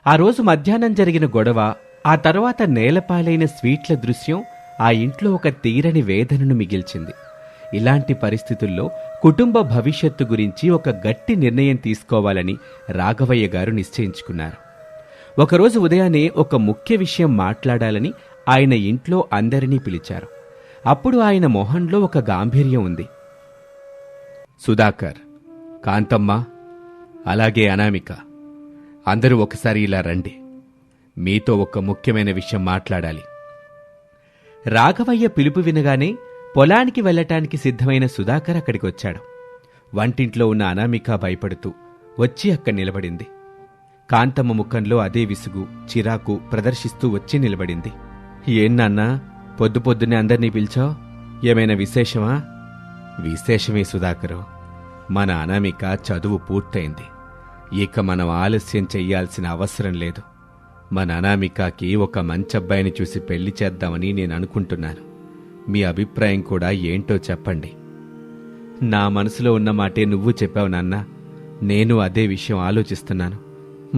ఆ రోజు మధ్యాహ్నం జరిగిన గొడవ, ఆ తర్వాత నేలపాలైన స్వీట్ల దృశ్యం ఆ ఇంట్లో ఒక తీరని వేదనను మిగిల్చింది. ఇలాంటి పరిస్థితుల్లో కుటుంబ భవిష్యత్తు గురించి ఒక గట్టి నిర్ణయం తీసుకోవాలని రాఘవయ్య గారు నిశ్చయించుకున్నారు. ఒకరోజు ఉదయాన్నే ఒక ముఖ్య విషయం మాట్లాడాలని ఆయన ఇంట్లో అందరినీ పిలిచారు. అప్పుడు ఆయన మొహంలో ఒక గాంభీర్యం ఉంది. సుధాకర్, కాంతమ్మ, అలాగే అనామిక, అందరూ ఒకసారి ఇలా రండి. మీతో ఒక ముఖ్యమైన విషయం మాట్లాడాలి. రాఘవయ్య పిలుపు వినగానే పొలానికి వెళ్లటానికి సిద్ధమైన సుధాకర్ అక్కడికొచ్చాడు. వంటింట్లో ఉన్న అనామిక భయపడుతూ వచ్చి అక్కడ నిలబడింది. కాంతమ్మ ముఖంలో అదే విసుగు, చిరాకు ప్రదర్శిస్తూ వచ్చి నిలబడింది. ఏం నాన్నా, పొద్దు పొద్దున్నే అందర్నీ పిలిచావు? ఏమైనా విశేషమా? విశేషమే సుధాకరు. మన అనామిక చదువు పూర్తయింది. ఇక మనం ఆలస్యం చెయ్యాల్సిన అవసరం లేదు. మన అనామికకి ఒక మంచబ్బాయిని చూసి పెళ్లి చేద్దామని నేను అనుకుంటున్నాను. మీ అభిప్రాయం కూడా ఏంటో చెప్పండి. నా మనసులో ఉన్న మాటే నువ్వు చెప్పావు నాన్న. నేను అదే విషయం ఆలోచిస్తున్నాను.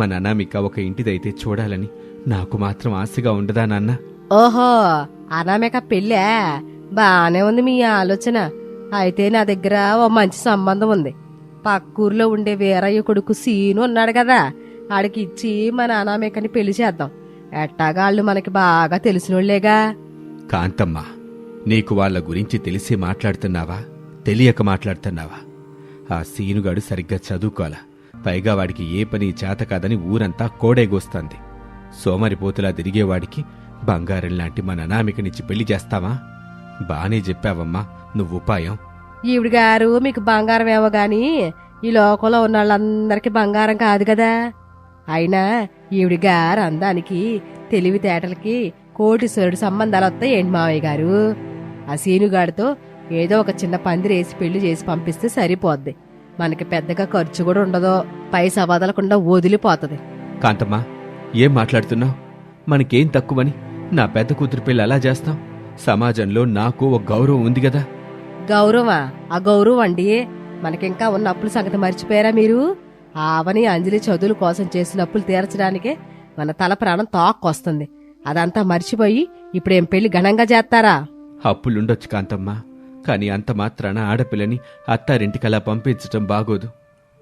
మన అనామిక ఒక ఇంటిదైతే చూడాలని నాకు మాత్రం ఆశగా ఉండదా నాన్న? ఓహో, అనామిక పెళ్ళే? బానే ఉంది మీ ఆలోచన. అయితే నా దగ్గర ఓ మంచి సంబంధం ఉంది. పక్కూర్లో ఉండే వీరయ్య కొడుకు సీను ఉన్నాడు కదా, ఆడికి ఇచ్చి మన అనామికని పెళ్లి చేద్దాం. ఎట్టాగాళ్ళు మనకి బాగా తెలిసినోళ్లేగా. కాంతమ్మ, నీకు వాళ్ళ గురించి తెలిసి మాట్లాడుతున్నావా, తెలియక మాట్లాడుతున్నావా? ఆ సీనుగాడు సరిగ్గా చదువుకోవాలా. పైగా వాడికి ఏ పని చేత కాదని ఊరంతా కోడేగోస్తోంది. సోమరిపోతులా తిరిగేవాడికి బంగారం లాంటి మన అనామికనిచ్చి పెళ్లి చేస్తావా? బానే చెప్పావమ్మా నువ్వు ఉపాయం. ఈవిడిగారు మీకు బంగారం ఏమో గాని ఈ లోకంలో ఉన్న వాళ్ళందరికీ బంగారం కాదు కదా. అయినా ఈవిడిగారు అందానికి, తెలివితేటలకి కోటీశ్వరుడు సంబంధాలు వస్తాయి ఏంటి మావయ్య గారు? ఆ సీనుగాడితో ఏదో ఒక చిన్న పందిరేసి పెళ్లి చేసి పంపిస్తే సరిపోద్ది. మనకి పెద్దగా ఖర్చు కూడా ఉండదో, పైసా వదలకుండా వదిలిపోతుంది. కాంతమ్మ, ఏం మాట్లాడుతున్నావు? మనకేం తక్కువని నా పెద్ద కూతురు పెళ్లి అలా చేస్తాం? సమాజంలో నాకు ఒక గౌరవం ఉంది కదా. గౌరవమా? ఆ గౌరవం అండి, మనకింకా ఉన్న అప్పుల సంగతి మర్చిపోయారా మీరు? ఆవని అంజలి చదువుల కోసం చేసిన అప్పులు తీర్చడానికే మన తల ప్రాణం తోక్కొస్తుంది. అదంతా మర్చిపోయి ఇప్పుడేం పెళ్లి ఘనంగా చేస్తారా? అప్పులుండొచ్చు కాంతమ్మ, కాని అంత మాత్రాన ఆడపిల్లని అత్తారింటికలా పంపించటం బాగోదు.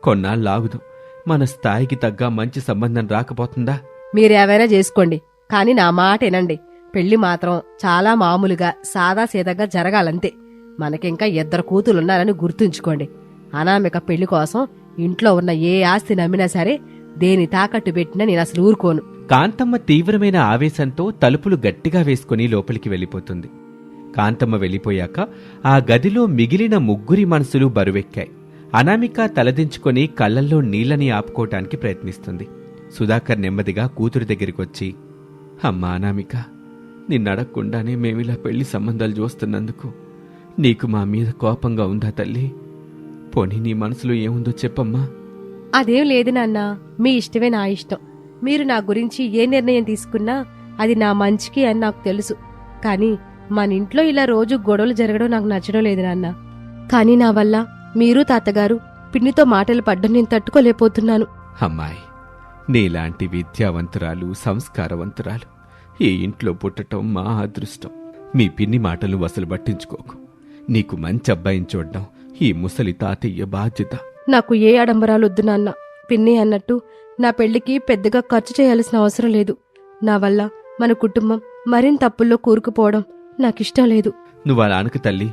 కొన్నాళ్ళాగుదు. మన స్థాయికి తగ్గ మంచి సంబంధం రాకపోతుందా? మీరేమైనా చేసుకోండి, కాని నా మాట వినండి. పెళ్లి మాత్రం చాలా మామూలుగా సాదాసీదాగా జరగాలంతే. మనకింకా 2 కూతులున్నారని గుర్తుంచుకోండి. అనామిక పెళ్లి కోసం ఇంట్లో ఉన్న ఏ ఆస్తి నమ్మినా సరే, దేని తాకట్టు పెట్టినా నేను అసలు ఊరుకోను. కాంతమ్మ తీవ్రమైన ఆవేశంతో తలుపులు గట్టిగా వేసుకుని లోపలికి వెళ్ళిపోతుంది. కాంతమ్మ వెళ్ళిపోయాక ఆ గదిలో మిగిలిన 3 మనసులు బరువెక్కాయి. అనామిక తలదించుకొని కళ్లల్లో నీళ్లని ఆపుకోవటానికి ప్రయత్నిస్తుంది. సుధాకర్ నెమ్మదిగా కూతురు దగ్గరికొచ్చి, అమ్మా అనామిక, నిన్నడగకుండానే మేమిలా పెళ్లి సంబంధాలు చూస్తున్నందుకు నీకు మా మీద కోపంగా ఉందా తల్లి? పోనీ నీ మనసులో ఏముందో చెప్పమ్మా. అదేం లేదు నాన్నా, మీ ఇష్టమే నా ఇష్టం. మీరు నా గురించి ఏ నిర్ణయం తీసుకున్నా అది నా మంచికి అని నాకు తెలుసు. కానీ మన ఇంట్లో ఇలా రోజు గొడవలు జరగడం నాకు నచ్చడం లేదు నాన్న. కానీ నా వల్ల మీరు తాతగారు పిన్నితో మాటలు పడ్డం నేను తట్టుకోలేకపోతున్నాను. అమ్మాయి, నీలాంటి విద్యావంతురాలు, సంస్కారవంతురాలు ఈ ఇంట్లో పుట్టటం మా అదృష్టం. మీ పిన్ని మాటలు అసలు పట్టించుకోకు. నీకు మంచి అబ్బాయిని చూడడం ఈ ముసలి తాతయ్య బాధ్యత. నాకు ఏ ఆడంబరాలొద్దు నాన్న. పిన్ని అన్నట్టు నా పెళ్లికి పెద్దగా ఖర్చు చేయాల్సిన అవసరం లేదు. నా వల్ల మన కుటుంబం మరింత అప్పుల్లో కూరుకుపోవడం నాకిష్టం లేదు. నువ్వలా అనకు తల్లి.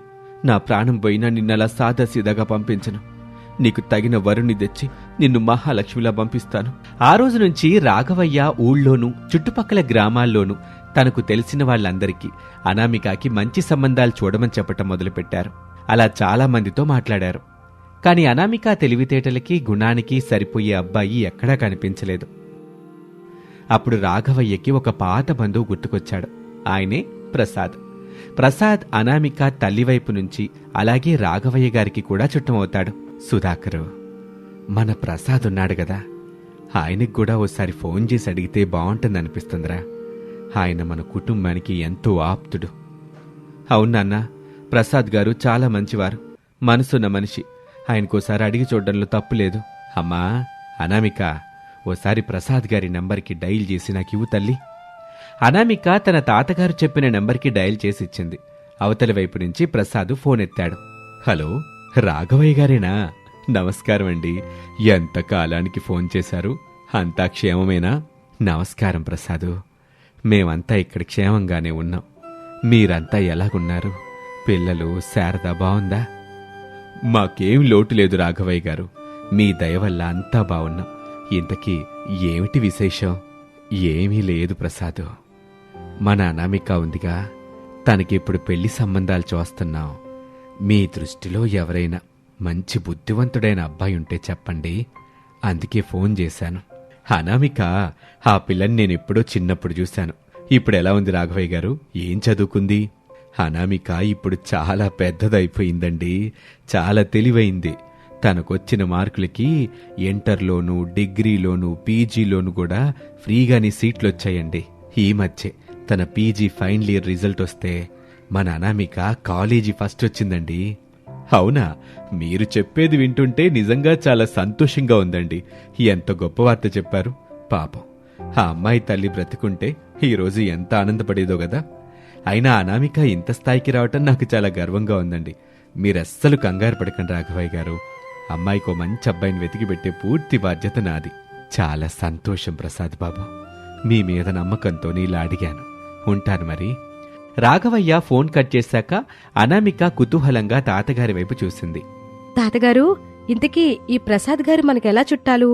నా ప్రాణం పోయినా నిన్నలా సాదాసీదాగా పంపించను. నీకు తగిన వరుణ్ణి తెచ్చి నిన్ను మహాలక్ష్మిలా పంపిస్తాను. ఆ రోజు నుంచి రాఘవయ్య ఊళ్ళోనూ చుట్టుపక్కల గ్రామాల్లోనూ తనకు తెలిసిన వాళ్ళందరికీ అనామికకి మంచి సంబంధాలు చూడమని చెప్పటం మొదలుపెట్టారు. అలా చాలా మందితో మాట్లాడారు. కాని అనామిక తెలివితేటలకి, గుణానికి సరిపోయే అబ్బాయి ఎక్కడా కనిపించలేదు. అప్పుడు రాఘవయ్యకి ఒక పాత బంధువు గుర్తుకొచ్చాడు. ఆయనే ప్రసాద్. ప్రసాద్ అనామిక తల్లివైపు నుంచి అలాగే రాఘవయ్య గారికి కూడా చుట్టమవుతాడు. సుధాకరు, మన ప్రసాద్ ఉన్నాడు గదా, ఆయనకు కూడా ఓసారి ఫోన్ చేసి అడిగితే బాగుంటుందనిపిస్తుందిరా. ఆయన మన కుటుంబానికి ఎంతో ఆప్తుడు. అవునన్నా, ప్రసాద్ గారు చాలా మంచివారు, మనసున్న మనిషి. ఆయనకోసారి అడిగి చూడడంలో తప్పులేదు. అమ్మా అనామిక, ఓసారి ప్రసాద్ గారి నెంబర్కి డైల్ చేసి నాకివ్వు తల్లి. అనామిక తన తాతగారు చెప్పిన నెంబర్కి డయల్ చేసి ఇచ్చింది. అవతలి వైపు నుంచి ప్రసాద్ ఫోన్ ఎత్తాడు. హలో, రాఘవయ్య గారేనా? నమస్కారం అండి. ఎంత కాలానికి ఫోన్ చేశారు? అంతా క్షేమమేనా? నమస్కారం ప్రసాదు. మేమంతా ఇక్కడ క్షేమంగానే ఉన్నాం. మీరంతా ఎలాగున్నారు? పిల్లలు, శారద బావుందా? మాకేం లోటు లేదు రాఘవయ్య గారు. మీ దయ వల్ల అంతా బావున్నాం. ఇంతకీ ఏమిటి విశేషం? ఏమీ లేదు ప్రసాదు. మన అనామిక ఉందిగా, తనకిప్పుడు పెళ్లి సంబంధాలు చూస్తున్నాం. మీ దృష్టిలో ఎవరైనా మంచి బుద్ధివంతుడైన అబ్బాయి ఉంటే చెప్పండి. అందుకే ఫోన్ చేశాను. అనామిక, ఆ పిల్లని నేనెప్పుడో చిన్నప్పుడు చూశాను. ఇప్పుడు ఎలా ఉంది రాఘవయ్య గారు? ఏం చదువుకుంది? అనామిక ఇప్పుడు చాలా పెద్దదైపోయిందండి. చాలా తెలివైంది. తనకొచ్చిన మార్కులకి ఇంటర్లోనూ, డిగ్రీలోనూ, పీజీలోనూ కూడా ఫ్రీగానే సీట్లొచ్చాయండి. ఈ మధ్య తన పీజీ ఫైనల్ ఇయర్ రిజల్ట్ వస్తే మన అనామిక కాలేజీ ఫస్ట్ వచ్చిందండి. అవునా? మీరు చెప్పేది వింటుంటే నిజంగా చాలా సంతోషంగా ఉందండి. ఎంత గొప్ప వార్త చెప్పారు. పాపం ఆ అమ్మాయి తల్లి బ్రతుకుంటే ఈరోజు ఎంత ఆనందపడేదో గదా. అయినా అనామిక ఇంత స్థాయికి రావటం నాకు చాలా గర్వంగా ఉందండి. మీరస్సలు కంగారు పడకండి రాఘవయ్య గారు. అమ్మాయికో మంచి అబ్బాయిని వెతికి పెట్టే పూర్తి బాధ్యత నాది. చాలా సంతోషం ప్రసాద్ బాబు. మీ మీద నమ్మకంతో నీలా అడిగాను. ఉంటాను మరి. రాఘవయ్య ఫోన్ కట్ చేశాక అనామిక కుతూహలంగా తాతగారి వైపు చూసింది. తాతగారు, ఇంతకీ ఈ ప్రసాద్ గారు మనకెలా చుట్టాలు?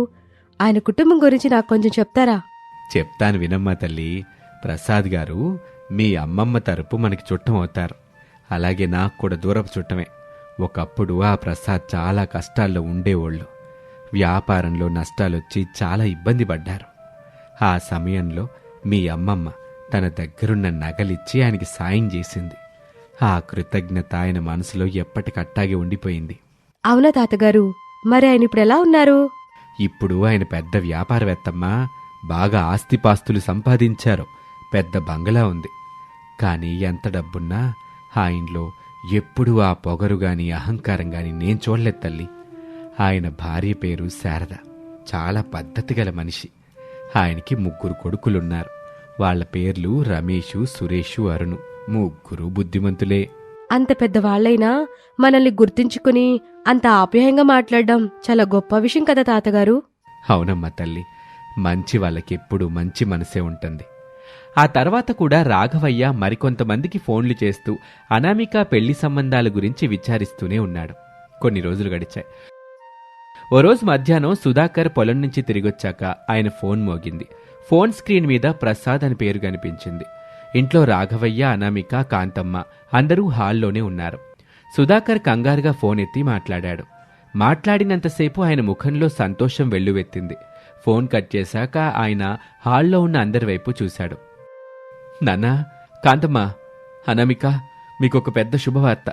ఆయన కుటుంబం గురించి నాకు కొంచెం చెప్తారా? చెప్తాను వినమ్మా తల్లి. ప్రసాద్ గారు మీ అమ్మమ్మ తరపు మనకి చుట్టం అవుతారు. అలాగే నాకు కూడా దూరపు చుట్టమే. ఒకప్పుడు ఆ ప్రసాద్ చాలా కష్టాల్లో ఉండేవాళ్ళు. వ్యాపారంలో నష్టాలొచ్చి చాలా ఇబ్బంది పడ్డారు. ఆ సమయంలో మీ అమ్మమ్మ తన దగ్గరున్న నగలిచ్చి ఆయనకి సాయం చేసింది. ఆ కృతజ్ఞత ఆయన మనసులో ఎప్పటికట్టాగే ఉండిపోయింది. అవునా తాతగారు? మరి ఆయన ఇప్పుడు ఎలా ఉన్నారు? ఇప్పుడు ఆయన పెద్ద వ్యాపారవేత్తమ్మా. బాగా ఆస్తిపాస్తులు సంపాదించారు. పెద్ద బంగళా ఉంది. కానీ ఎంత డబ్బున్నా ఆయనలో ఎప్పుడూ ఆ పొగరుగాని అహంకారం గాని నేను చూడలేదు తల్లి. ఆయన భార్య పేరు శారద. చాలా పద్ధతిగల మనిషి. ఆయనకి 3 కొడుకులున్నారు. వాళ్ల పేర్లు రమేషు, సురేషు, అరుణు. 3 బుద్ధిమంతులే. అంత పెద్దవాళ్లైనా మనల్ని గుర్తించుకుని అంత ఆప్యాయంగా మాట్లాడడం చాలా గొప్ప విషయం కదా తాతగారు. అవునమ్మా తల్లి. మంచి వాళ్ళకెప్పుడు మంచి మనసే ఉంటుంది. ఆ తర్వాత కూడా రాఘవయ్య మరికొంతమందికి ఫోన్లు చేస్తూ అనామిక పెళ్లి సంబంధాల గురించి విచారిస్తూనే ఉన్నాడు. కొన్ని రోజులు గడిచాయి. ఓ రోజు మధ్యాహ్నం సుధాకర్ పొలం నుంచి తిరిగొచ్చాక ఆయన ఫోన్ మోగింది. ఫోన్ స్క్రీన్ మీద ప్రసాద్ అని పేరు కనిపించింది. ఇంట్లో రాఘవయ్య, అనామిక, కాంతమ్మ అందరూ హాల్లోనే ఉన్నారు. సుధాకర్ కంగారుగా ఫోన్ ఎత్తి మాట్లాడాడు. మాట్లాడినంతసేపు ఆయన ముఖంలో సంతోషం వెల్లువెత్తింది. ఫోన్ కట్ చేశాక ఆయన హాల్లో ఉన్న అందరి వైపు చూశాడు. నాన్నా, కాంతమ్మ, అనామిక, మీకొక పెద్ద శుభవార్త.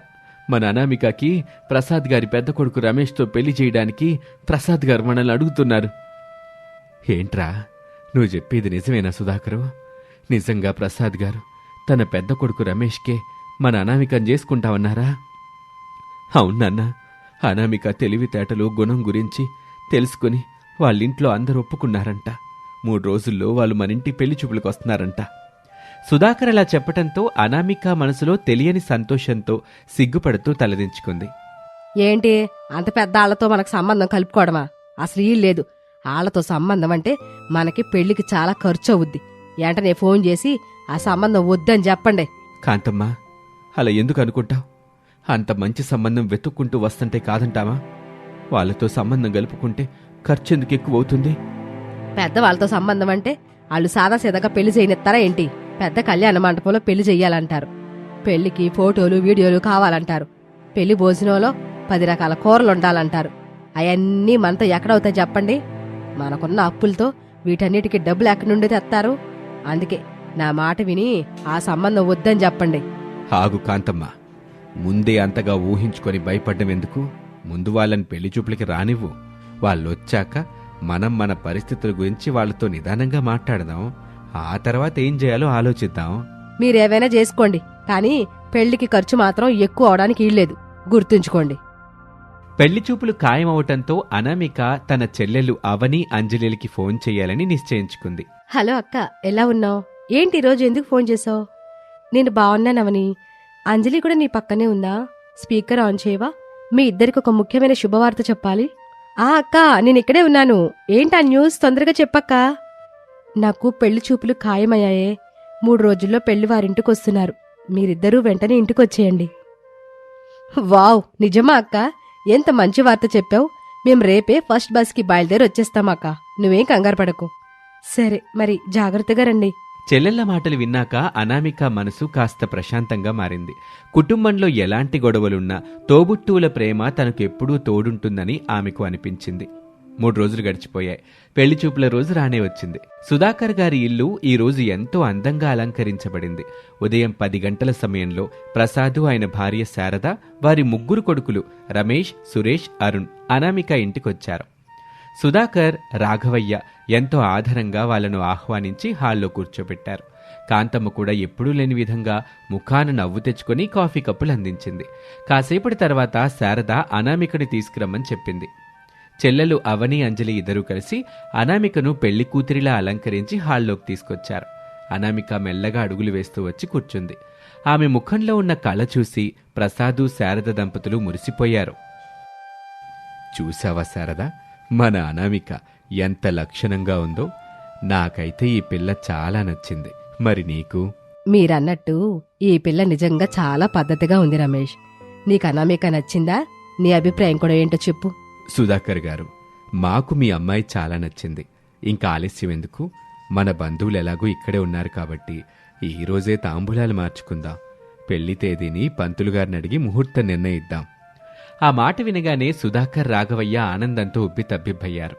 మన అనామికకి ప్రసాద్ గారి పెద్ద కొడుకు రమేష్తో పెళ్లి చేయడానికి ప్రసాద్ గారు మనల్ని అడుగుతున్నారు. ఏంట్రా, నువ్వు చెప్పేది నిజమేనా సుధాకరు? నిజంగా ప్రసాద్ గారు తన పెద్ద కొడుకు రమేష్కే మన అనామికను చేసుకుంటామన్నారా? అవునన్నా. అనామిక తెలివితేటలు, గుణం గురించి తెలుసుకుని వాళ్ళింట్లో అందరూ ఒప్పుకున్నారంట. 3 రోజుల్లో వాళ్ళు మనింటి పెళ్లి చూపులకు వస్తున్నారంట. సుధాకర్ అలా చెప్పటంతో అనామిక మనసులో తెలియని సంతోషంతో సిగ్గుపడుతూ తలదించుకుంది. ఏంటి, అంత పెద్ద ఆళ్లతో మనకు సంబంధం కలుపుకోవడమా? అసలు ఈ లేదు. ఆళ్లతో సంబంధం అంటే మనకి పెళ్లికి చాలా ఖర్చు అవుద్ది. వెంటనే ఫోన్ చేసి ఆ సంబంధం వద్దని చెప్పండి. కాంతమ్మ, అలా ఎందుకు అనుకుంటావు? అంత మంచి సంబంధం వెతుక్కుంటూ వస్తుంటే కాదంటావా? వాళ్ళతో సంబంధం కలుపుకుంటే ఖర్చెందుకు ఎక్కువ అవుతుంది? పెద్దవాళ్ళతో సంబంధం అంటే వాళ్ళు సాదాసీదాగా పెళ్లి చేయనిస్తారా ఏంటి? పెద్ద కళ్యాణ మండపంలో పెళ్లి చెయ్యాలంటారు. పెళ్లికి ఫోటోలు, వీడియోలు కావాలంటారు. పెళ్లి భోజనంలో 10 రకాల కూరలు ఉండాలంటారు. అవన్నీ మనతో ఎక్కడవుతాయి చెప్పండి? మనకున్న అప్పులతో వీటన్నిటికీ డబ్బులు ఎక్కడి నుండి తెస్తారు? అందుకే నా మాట విని ఆ సంబంధం వద్దని చెప్పండి. ఆగు కాంతమ్మ, ముందే అంతగా ఊహించుకొని భయపడ్డం ఎందుకు? ముందు వాళ్ళని పెళ్లి చూపులకి రానివ్వు. వాళ్ళొచ్చాక మనం మన పరిస్థితుల గురించి వాళ్ళతో నిదానంగా మాట్లాడదాం. ఆ తర్వాత ఏం చేయాలో ఆలోచిద్దాం. మీరేవైనా చేసుకోండి, కానీ పెళ్లికి ఖర్చు మాత్రం ఎక్కువ అవడానికి వీల్లేదు, గుర్తుంచుకోండి. పెళ్లి చూపులు ఖాయమవటంతో అనామిక తన చెల్లెలు అవని అంజలిలకి ఫోన్ చెయ్యాలని నిశ్చయించుకుంది. హలో అక్క, ఎలా ఉన్నావు? ఏంటి ఈరోజు ఎందుకు ఫోన్ చేసావు? నేను బాగున్నానవని. అంజలి కూడా నీ పక్కనే ఉందా? స్పీకర్ ఆన్ చేయవా? మీ ఇద్దరికి ఒక ముఖ్యమైన శుభవార్త చెప్పాలి. అక్క, నేను ఇక్కడే ఉన్నాను. ఏంటా న్యూస్? తొందరగా చెప్పక్క. నాకు పెళ్లి చూపులు ఖాయమయ్యాయే. 3 రోజుల్లో పెళ్లి వారింటికి వస్తున్నారు. మీరిద్దరూ వెంటనే ఇంటికొచ్చేయండి. వావ్, నిజమా అక్క? ఎంత మంచి వార్త చెప్పావు. మేం రేపే ఫస్ట్ బస్కి బయలుదేరి వచ్చేస్తామక్క. నువ్వేం కంగారు పడకు. సరే, మరి జాగ్రత్తగా రండి. చెల్లెళ్ల మాటలు విన్నాక అనామిక మనసు కాస్త ప్రశాంతంగా మారింది. కుటుంబంలో ఎలాంటి గొడవలున్నా తోబుట్టువుల ప్రేమ తనకెప్పుడూ తోడుంటుందని ఆమెకు అనిపించింది. 3 రోజులు గడిచిపోయాయి. పెళ్లి చూపుల రోజు రానే వచ్చింది. సుధాకర్ గారి ఇల్లు ఈ రోజు ఎంతో అందంగా అలంకరించబడింది. ఉదయం 10 గంటల సమయంలో ప్రసాదు, ఆయన భార్య శారద, వారి 3 కొడుకులు రమేష్, సురేష్, అరుణ్ అనామిక ఇంటికొచ్చారు. సుధాకర్, రాఘవయ్య ఎంతో ఆదరంగా వాళ్లను ఆహ్వానించి హాల్లో కూర్చోబెట్టారు. కాంతమ్మ కూడా ఎప్పుడూ లేని విధంగా ముఖాన నవ్వు తెచ్చుకొని కాఫీ కప్పులు అందించింది. కాసేపటి తర్వాత శారద అనామికని తీసుకురమ్మని చెప్పింది. చెల్లెలు అవని, అంజలి ఇద్దరూ కలిసి అనామికను పెళ్లి కూతురిలా అలంకరించి హాల్లోకి తీసుకొచ్చారు. అనామిక మెల్లగా అడుగులు వేస్తూ వచ్చి కూర్చుంది. ఆమె ముఖంలో ఉన్న కళ చూసి ప్రసాదు, శారద దంపతులు మురిసిపోయారు. చూసావా శారద, మన అనామిక ఎంత లక్షణంగా ఉందో. నాకైతే ఈ పిల్ల చాలా నచ్చింది. మరి నీకు? మీరన్నట్టు ఈ పిల్ల నిజంగా చాలా పద్ధతిగా ఉంది రమేష్. నీకు అనామిక నచ్చిందా? నీ అభిప్రాయం కూడా ఏంటో చెప్పు. సుధాకర్ గారు, మాకు మీ అమ్మాయి చాలా నచ్చింది. ఇంకా ఆలస్యం ఎందుకు? మన బంధువులు ఎలాగూ ఇక్కడే ఉన్నారు కాబట్టి ఈ రోజే తాంబూలాలు మార్చుకుందాం. పెళ్లి తేదీని పంతులు గారిని అడిగి ముహూర్తం నిర్ణయిద్దాం. ఆ మాట వినగానే సుధాకర్, రాఘవయ్య ఆనందంతో ఉబ్బితబ్బిబ్బయ్యారు.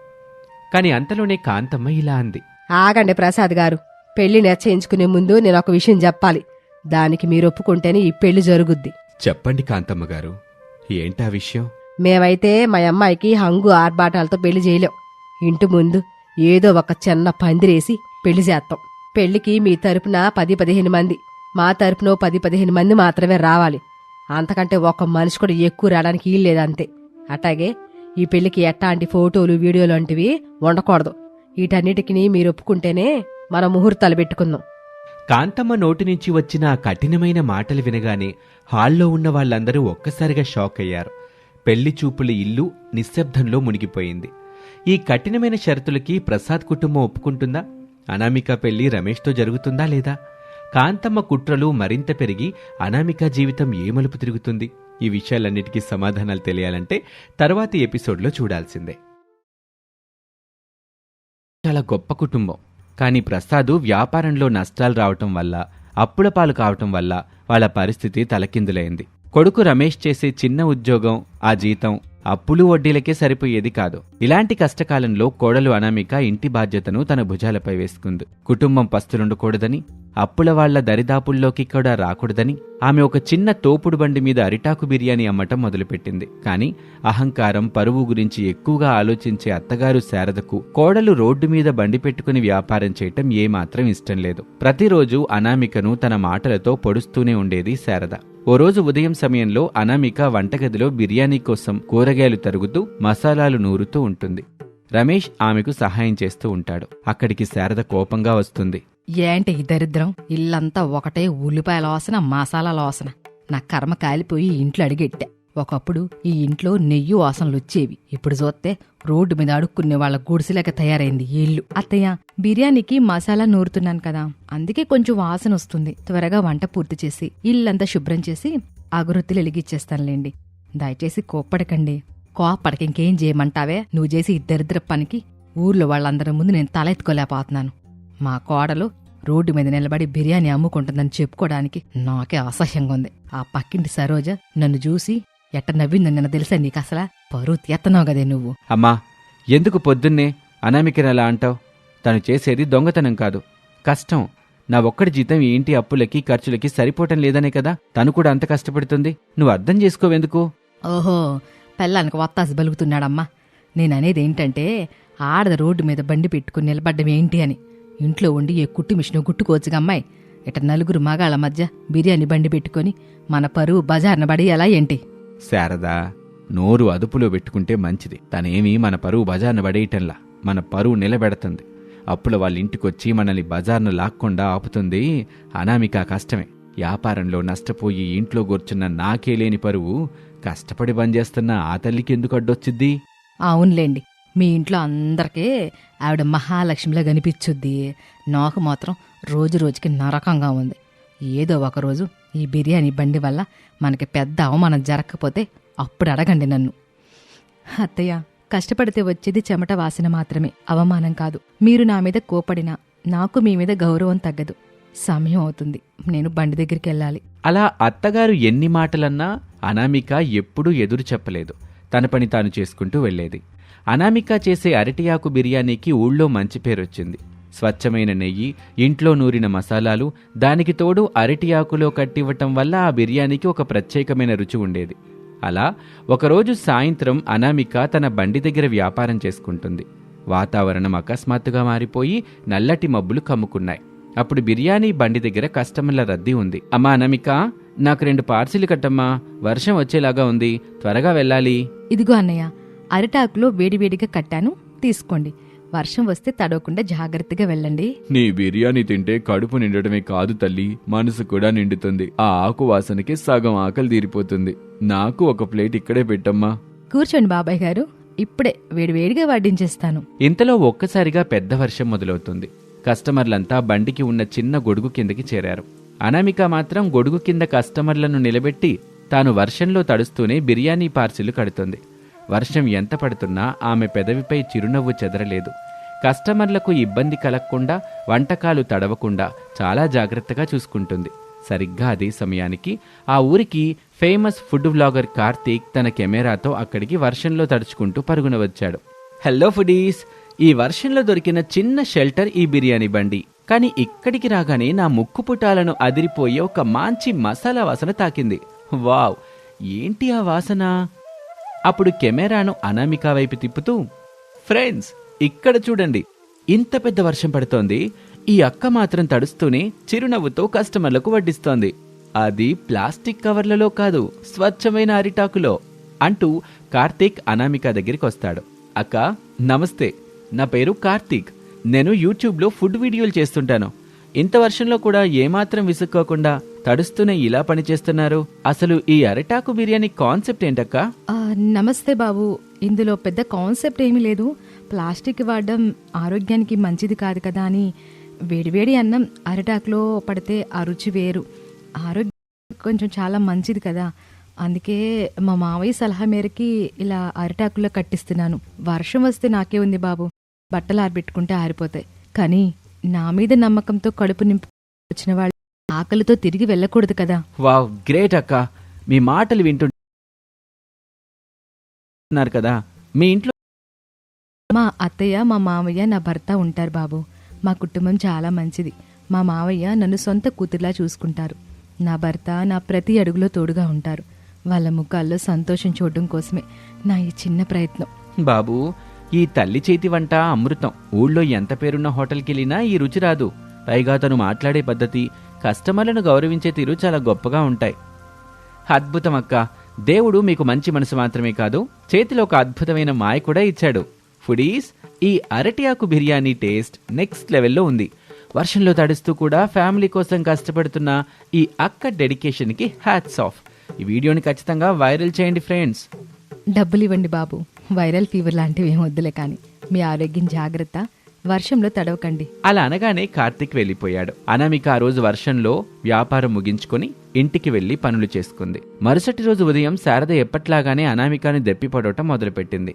కాని అంతలోనే కాంతమ్మ ఇలా అంది. ఆగండి ప్రసాద్ గారు, పెళ్లి నిశ్చయించుకునే ముందు నేను ఒక విషయం చెప్పాలి. దానికి మీరు ఒప్పుకుంటేనే ఈ పెళ్లి జరుగుద్ది. చెప్పండి కాంతమ్మ గారు, ఏంటా విషయం? మేమైతే మా అమ్మాయికి హంగు ఆర్భాటాలతో పెళ్లి చేయలేం. ఇంటి ముందు ఏదో ఒక చిన్న పందిరేసి పెళ్లి చేస్తాం. పెళ్లికి మీ తరపున 10-15 మంది, మా తరపున 10-15 మంది మాత్రమే రావాలి. అంతకంటే ఒక మనిషి కూడా ఎక్కువ రావడానికి వీల్లేదంతే. అట్లాగే ఈ పెళ్లికి ఎట్లాంటి ఫోటోలు, వీడియోలు వంటివి ఉండకూడదు. వీటన్నిటికీ మీరు ఒప్పుకుంటేనే మన ముహూర్తాలు పెట్టుకుందాం. కాంతమ్మ నోటి నుంచి వచ్చిన ఆ కఠినమైన మాటలు వినగానే హాల్లో ఉన్న వాళ్ళందరూ ఒక్కసారిగా షాక్ అయ్యారు. పెళ్లి చూపుల ఇల్లు నిశ్శబ్దంలో మునిగిపోయింది. ఈ కఠినమైన షరతులకి ప్రసాద్ కుటుంబం ఒప్పుకుంటుందా? అనామిక పెళ్లి రమేష్తో జరుగుతుందా లేదా? కాంతమ్మ కుట్రలు మరింత పెరిగి అనామిక జీవితం ఏ మలుపు తిరుగుతుంది? ఈ విషయాలన్నిటికీ సమాధానాలు తెలియాలంటే తర్వాతి ఎపిసోడ్లో చూడాల్సిందే. చాలా గొప్ప కుటుంబం. కానీ ప్రసాదు వ్యాపారంలో నష్టాలు రావటం వల్ల, అప్పుల పాలు కావటం వల్ల వాళ్ళ పరిస్థితి తలకిందులైంది. కొడుకు రమేష్ చేసే చిన్న ఉద్యోగం, ఆ జీతం అప్పులు వడ్డీలకే సరిపోయేది కాదు. ఇలాంటి కష్టకాలంలో కోడలు అనామిక ఇంటి బాధ్యతను తన భుజాలపై వేసుకుంది. కుటుంబం పస్తులుండకూడదని, అప్పుల వాళ్ల దరిదాపుల్లోకి కూడా రాకూడదని ఆమె ఒక చిన్న తోపుడు బండి మీద అరిటాకు బిర్యానీ అమ్మటం మొదలుపెట్టింది. కాని అహంకారం, పరువు గురించి ఎక్కువగా ఆలోచించే అత్తగారు శారదకు కోడలు రోడ్డు మీద బండి పెట్టుకుని వ్యాపారం చేయటం ఏమాత్రం ఇష్టం లేదు. ప్రతిరోజు అనామికను తన మాటలతో పొడుస్తూనే ఉండేది శారద. ఓ రోజు ఉదయం సమయంలో అనామిక వంటగదిలో బిర్యానీ కోసం కూరగాయలు తరుగుతూ, మసాలాలు నూరుతూ ఉంటుంది. రమేష్ ఆమెకు సహాయం చేస్తూ ఉంటాడు. అక్కడికి శారద కోపంగా వస్తుంది. ఏంటి ఈ దరిద్రం? ఇల్లంతా ఒకటే ఉల్లిపాయల వాసన, మసాలాల వాసన. నా కర్మ కాలిపోయి ఇంట్లో అడిగెట్టా. ఒకప్పుడు ఈ ఇంట్లో నెయ్యి వాసనలొచ్చేవి. ఇప్పుడు చూస్తే రోడ్డు మీద అడుక్కునే వాళ్ళ గుడిసెలక తయారైంది ఈ ఇల్లు. అత్తయ్య, బిర్యానీకి మసాలా నూరుతున్నాను కదా, అందుకే కొంచెం వాసన వస్తుంది. త్వరగా వంట పూర్తి చేసి ఇల్లంతా శుభ్రం చేసి అగరొత్తులు వెలిగిచ్చేస్తానులేండి. దయచేసి కోప్పడకండి. కోప్పడక ఇంకేం చేయమంటావే? నువ్వు చేసి ఈ దరిద్ర పనికి ఊర్లో వాళ్ళందరి ముందు నేను తల ఎత్తుకోలేకపోతున్నాను. మా కోడలు రోడ్డు మీద నిలబడి బిర్యానీ అమ్ముకుంటుందని చెప్పుకోవడానికి నాకే అసహ్యంగా ఉంది. ఆ పక్కింటి సరోజ నన్ను చూసి ఎట్ట నవ్విందని నిన్న తెలుసా నీకు? అసలా పరువు తీస్తున్నావు కదే నువ్వు. అమ్మా, ఎందుకు పొద్దున్నే అనామికని అలా అంటావు? తను చేసేది దొంగతనం కాదు, కష్టం. నా ఒక్కడి జీతం ఈ ఇంటి అప్పులకి ఖర్చులకి సరిపోవటం లేదనే కదా తను కూడా అంత కష్టపడుతుంది. నువ్వు అర్థం చేసుకోవెందుకు? ఓహో, పెళ్ళానికి వత్తాసి బలుగుతున్నాడమ్మా. నేననేదేంటంటే, ఆడద రోడ్డు మీద బండి పెట్టుకుని నిలబడ్డం ఏంటి అని. ఇంట్లో ఉండి ఏ కుట్టు మిషన్ గుట్టుకోవచ్చుగా అమ్మాయి. ఇట నలుగురు మగాళ్ళ మధ్య బిర్యానీ బండి పెట్టుకొని మన పరువు బజార్న పడి ఎలా ఏంటి? శారదా, నోరు అదుపులో పెట్టుకుంటే మంచిది. తనేమీ మన పరువు బజార్ను పడేయటంలా మన పరువు నిలబెడుతుంది. అప్పుల వాళ్ళ ఇంటికొచ్చి మనల్ని బజార్ను లాక్కుండా ఆపుతుంది అనామిక. కష్టమే. వ్యాపారంలో నష్టపోయి ఇంట్లో కూర్చున్న నాకే లేని పరువు కష్టపడి పనిచేస్తున్న ఆ తల్లికి ఎందుకు అడ్డొచ్చిద్ది? అవునులేండి, మీ ఇంట్లో అందరికీ ఆవిడ మహాలక్ష్మిలా కనిపించుద్ది. నాకు మాత్రం రోజు రోజుకి నరకంగా ఉంది. ఏదో ఒకరోజు ఈ బిర్యానీ బండి వల్ల మనకి పెద్ద అవమానం జరగకపోతే అప్పుడు అడగండి నన్ను. అత్తయ్య, కష్టపడితే వచ్చేది చెమట వాసన మాత్రమే, అవమానం కాదు. మీరు నా మీద కోపడినా నాకు మీ మీద గౌరవం తగ్గదు. సమయం అవుతుంది, నేను బండి దగ్గరికి వెళ్ళాలి. అలా అత్తగారు ఎన్ని మాటలన్నా అనామిక ఎప్పుడూ ఎదురు చెప్పలేదు. తన పని తాను చేసుకుంటూ వెళ్లేది. అనామిక చేసే అరటియాకు బిర్యానీకి ఊళ్ళో మంచి పేరొచ్చింది. స్వచ్ఛమైన నెయ్యి, ఇంట్లో నూరిన మసాలాలు, దానికి తోడు అరటియాకులో కట్టివ్వటం వల్ల ఆ బిర్యానీకి ఒక ప్రత్యేకమైన రుచి ఉండేది. అలా ఒకరోజు సాయంత్రం అనామిక తన బండి దగ్గర వ్యాపారం చేసుకుంటుంది. వాతావరణం అకస్మాత్తుగా మారిపోయి నల్లటి మబ్బులు కమ్ముకున్నాయి. అప్పుడు బిర్యానీ బండి దగ్గర కస్టమర్ల రద్దీ ఉంది. అమ్మా అనామిక, నాకు 2 పార్సిల్ కట్టమ్మా, వర్షం వచ్చేలాగా ఉంది, త్వరగా వెళ్ళాలి. ఇదిగో అన్నయ్య, అరిటాకులో వేడివేడిగా కట్టాను, తీసుకోండి. వర్షం వస్తే తడవకుండా జాగ్రత్తగా వెళ్ళండి. నీ బిర్యానీ తింటే కడుపు నిండటమే కాదు తల్లి, మనసు కూడా నిండుతుంది. ఆ ఆకు వాసనకి సగం ఆకలి తీరిపోతుంది. నాకు ఒక ప్లేట్ ఇక్కడే పెట్టమ్మా. కూర్చోండి బాబాయ్ గారు, ఇప్పుడే వేడివేడిగా వడ్డించేస్తాను. ఇంతలో ఒక్కసారిగా పెద్ద వర్షం మొదలవుతుంది. కస్టమర్లంతా బండికి ఉన్న చిన్న గొడుగు కిందకి చేరారు. అనామిక మాత్రం గొడుగు కింద కస్టమర్లను నిలబెట్టి తాను వర్షంలో తడుస్తూనే బిర్యానీ పార్సిల్ కడుతుంది. వర్షం ఎంత పడుతున్నా ఆమె పెదవిపై చిరునవ్వు చెదరలేదు. కస్టమర్లకు ఇబ్బంది కలగకుండా, వంటకాలు తడవకుండా చాలా జాగ్రత్తగా చూసుకుంటుంది. సరిగ్గా అదే సమయానికి ఆ ఊరికి ఫేమస్ ఫుడ్ వ్లాగర్ కార్తీక్ తన కెమెరాతో అక్కడికి వర్షంలో తడుచుకుంటూ పరుగున వచ్చాడు. హలో ఫుడీస్, ఈ వర్షంలో దొరికిన చిన్న షెల్టర్ ఈ బిర్యానీ బండి. కానీ ఇక్కడికి రాగానే నా ముక్కు పుటాలను అదిరిపోయే ఒక మంచి మసాలా వాసన తాకింది. వావ్, ఏంటి ఆ వాసన? అప్పుడు కెమెరాను అనామిక వైపు తిప్పుతూ, ఫ్రెండ్స్ ఇక్కడ చూడండి, ఇంత పెద్ద వర్షం పడుతోంది, ఈ అక్క మాత్రం తడుస్తూనే చిరునవ్వుతో కస్టమర్లకు వడ్డిస్తోంది. అది ప్లాస్టిక్ కవర్లలో కాదు, స్వచ్ఛమైన అరిటాకులో అంటూ కార్తీక్ అనామిక దగ్గరికి వస్తాడు. అక్క నమస్తే, నా పేరు కార్తీక్. నేను యూట్యూబ్లో ఫుడ్ వీడియోలు చేస్తుంటాను. ఇంత వర్షంలో కూడా ఏమాత్రం విసుక్కోకుండా తడుస్తూనే ఇలా పనిచేస్తున్నారు. అసలు ఈ అరిటాకు బిర్యానీ కాన్సెప్ట్ ఏంటక్కా? నమస్తే బాబు, ఇందులో పెద్ద కాన్సెప్ట్ ఏమీ లేదు. ప్లాస్టిక్ వాడడం ఆరోగ్యానికి మంచిది కాదు కదా అని వేడివేడి అన్నం అరిటాకులో పడితే ఆ రుచి వేరు. ఆరోగ్యం కొంచెం చాలా మంచిది కదా, అందుకే మా మావయ్య సలహా మేరకి ఇలా అరిటాకుల్లో కట్టిస్తున్నాను. వర్షం వస్తే నాకే ఉంది బాబు, బట్టలు ఆరబెట్టుకుంటే ఆరిపోతాయి. కానీ నా మీద నమ్మకంతో కడుపు నింపు వచ్చిన వాళ్ళు ఆకలితో తిరిగి వెళ్ళకూడదు కదా. వావ్, గ్రేట్ అక్క. మీ మాటలు వింటున్నారు కదా. మీ ఇంట్లో మా అత్తయ్య, మా మావయ్య, నా భర్త ఉంటారు బాబు. మా కుటుంబం చాలా మంచిది. మా మావయ్య నన్ను సొంత కూతుర్లా చూసుకుంటారు. నా భర్త నా ప్రతి అడుగులో తోడుగా ఉంటారు. వాళ్ళ ముఖాల్లో సంతోషం చూడడం కోసమే నా ఈ చిన్న ప్రయత్నం. బాబు, ఈ తల్లి చేతి వంట అమృతం. ఊళ్ళో ఎంత పేరున్న హోటల్కి వెళ్ళినా ఈ రుచి రాదు. పైగా తను మాట్లాడే పద్ధతి, కస్టమర్లను గౌరవించే తీరు చాలా గొప్పగా ఉంటాయి. అద్భుతం అక్క. దేవుడు మీకు మంచి మనసు మాత్రమే కాదు, చేతిలో ఒక అద్భుతమైన మాయ కూడా ఇచ్చాడు. ఫుడీస్, ఈ అరటియాకు బిర్యానీ టేస్ట్ నెక్స్ట్ లెవెల్లో ఉంది. వర్షంలో తడుస్తూ కూడా ఫ్యామిలీ కోసం కష్టపడుతున్న ఈ అక్క డెడికేషన్కి హ్యాట్స్ ఆఫ్. ఈ వీడియోని ఖచ్చితంగా వైరల్ చేయండి ఫ్రెండ్స్. డబ్బులు ఇవ్వండి బాబు, వైరల్ ఫీవర్ లాంటివి ఏం వద్దులే. కానీ మీ ఆరోగ్యం జాగ్రత్త, వర్షంలో తడవకండి. అలా అనగానే కార్తీక్ వెళ్ళిపోయాడు. అనామిక ఆ రోజు వర్షంలో వ్యాపారం ముగించుకొని ఇంటికి వెళ్లి పనులు చేసుకుంది. మరుసటి రోజు ఉదయం శారద ఎప్పట్లాగానే అనామికని దెప్పిపడటం మొదలుపెట్టింది.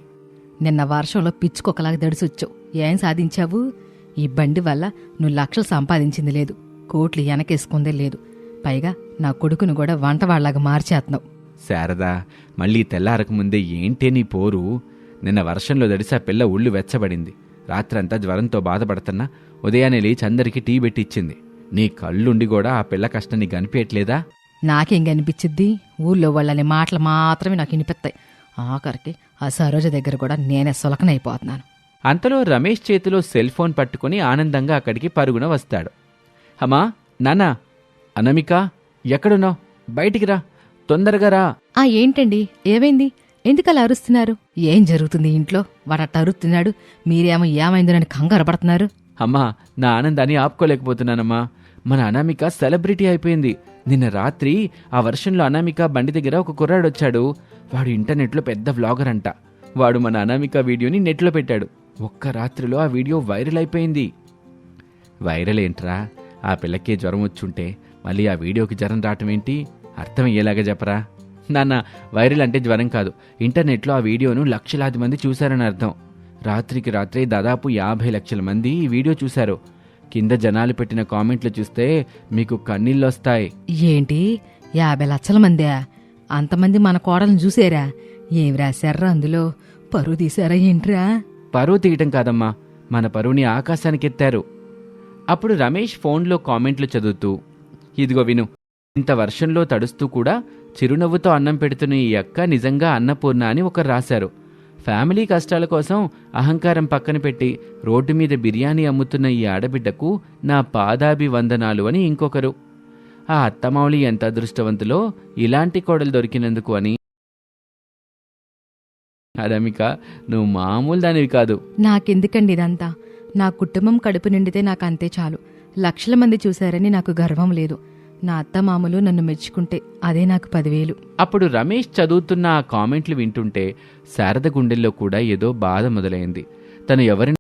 నిన్న వర్షంలో పిచ్చుకొకలాగా దడిసొచ్చావు, ఏం సాధించావు? ఈ బండి వల్ల నువ్వు లక్షలు సంపాదించింది లేదు, కోట్లు వెనకేసుకుందే లేదు. పైగా నా కొడుకును కూడా వంటవాళ్లాగా మార్చేస్తున్నావు. శారదా, మళ్ళీ తెల్లారక ముందే ఏంటే నీ పోరు? నిన్న వర్షంలో దడిసా పిల్ల ఒళ్ళు వెచ్చబడింది. రాత్రంతా జ్వరంతో బాధపడుతున్నా ఉదయాన్నే లేచి అందరికీ టీ పెట్టిచ్చింది. నీ కళ్ళుండి కూడా ఆ పిల్ల కష్టం నీకు అనిపించట్లేదా? నాకేం కనిపించిద్ది? ఊళ్ళో వాళ్ళని మాటలు మాత్రమే నాకు వినిపిస్తాయి. ఆఖరికి ఆ సరోజ దగ్గర కూడా నేనే సులకనైపోతున్నాను. అంతలో రమేష్ చేతిలో సెల్ ఫోన్ పట్టుకుని ఆనందంగా అక్కడికి పరుగున వస్తాడు. అమ్మా, నాన్నా, అనామిక ఎక్కడున్నావు? బయటికి రా, తొందరగా రా. ఏంటండి, ఏమైంది? ఎందుకలా అరుస్తున్నారు? ఏం జరుగుతుంది ఇంట్లో? వాడట్ట అరుస్తున్నాడు, మీరేమో ఏమైందోనని కంగారు పడుతున్నారు. అమ్మా, నా ఆనందాన్ని ఆపుకోలేకపోతున్నానమ్మా. మన అనామిక సెలబ్రిటీ అయిపోయింది. నిన్న రాత్రి ఆ వర్షంలో అనామిక బండి దగ్గర ఒక కుర్రాడొచ్చాడు. వాడు ఇంటర్నెట్లో పెద్ద వ్లాగర్ అంట. వాడు మన అనామిక వీడియోని నెట్లో పెట్టాడు. ఒక్క రాత్రిలో ఆ వీడియో వైరల్ అయిపోయింది. వైరల్ ఏంట్రా? ఆ పిల్లకే జ్వరం వచ్చుంటే మళ్ళీ ఆ వీడియోకి జ్వరం రావటం ఏంటి? అర్థమయ్యేలాగా చెప్పరా నాన్న. వైరల్ అంటే జ్వరం కాదు. ఇంటర్నెట్లో ఆ వీడియోను లక్షలాది మంది చూశారని అర్థం. రాత్రికి రాత్రే దాదాపు 50 లక్షల మంది ఈ వీడియో చూశారు. కింద జనాలు పెట్టిన కామెంట్లు చూస్తే మీకు కన్నీళ్ళొస్తాయి. ఏంటి 50 లక్షల మందా? అంతమంది మన కోడలను చూసేరా? ఏం రాశారా అందులో? పరువు తీశారా ఏంట్రా? పరువు తీయటం కాదమ్మా, మన పరువుని ఆకాశానికి ఎత్తారు. అప్పుడు రమేష్ ఫోన్లో కామెంట్లు చదువుతూ, ఇదిగో విను. ఇంత వర్షంలో తడుస్తూ కూడా చిరునవ్వుతో అన్నం పెడుతున్న ఈ అక్క నిజంగా అన్నపూర్ణ అని ఒకరు రాశారు. ఫ్యామిలీ కష్టాల కోసం అహంకారం పక్కన పెట్టి రోడ్డు మీద బిర్యానీ అమ్ముతున్న ఈ ఆడబిడ్డకు నా పాదాభివందనాలు అని ఇంకొకరు. ఆ అత్తమావులి ఎంత అదృష్టవంతులో ఇలాంటి కోడలు దొరికినందుకు అని. అనామిక, నువ్వు మామూలు దానివి కాదు. నాకెందుకండి ఇదంతా? నా కుటుంబం కడుపు నిండితే నాకు అంతే చాలు. లక్షల మంది చూశారని నాకు గర్వం లేదు. నా అత్తమామలు నన్ను మెచ్చుకుంటే అదే నాకు 10,000. అప్పుడు రమేష్ చదువుతున్న ఆ కామెంట్లు వింటుంటే శారద గుండెల్లో కూడా ఏదో బాధ మొదలైంది. తను ఎవరిని